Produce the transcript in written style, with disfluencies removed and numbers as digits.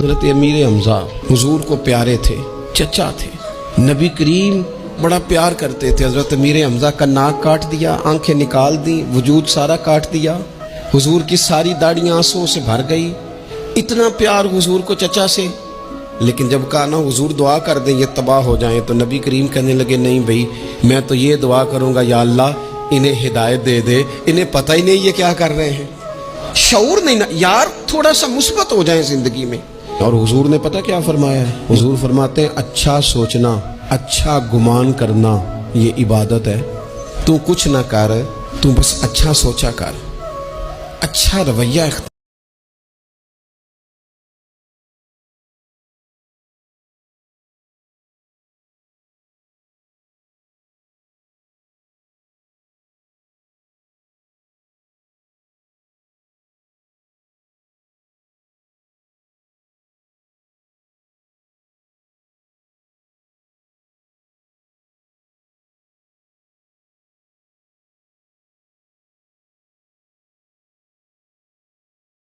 حضرت امیر حمزہ حضور کو پیارے تھے، چچا تھے، نبی کریم بڑا پیار کرتے تھے۔ حضرت امیر حمزہ کا ناک کاٹ دیا، آنکھیں نکال دی، وجود سارا کاٹ دیا، حضور کی ساری داڑیاں آنسوں سے بھر گئی، اتنا پیار حضور کو چچا سے۔ لیکن جب کہا نا حضور دعا کر دیں یہ تباہ ہو جائیں، تو نبی کریم کہنے لگے نہیں بھائی، میں تو یہ دعا کروں گا یا اللہ انہیں ہدایت دے دے، انہیں پتہ ہی نہیں یہ کیا کر رہے ہیں، شعور نہیں نا یار، تھوڑا سا مثبت ہو جائیں زندگی میں۔ اور حضور نے پتہ کیا فرمایا ہے؟ حضور فرماتے ہیں اچھا سوچنا، اچھا گمان کرنا یہ عبادت ہے۔ تو کچھ نہ کر، تو بس اچھا سوچا کر، اچھا رویہ اختیار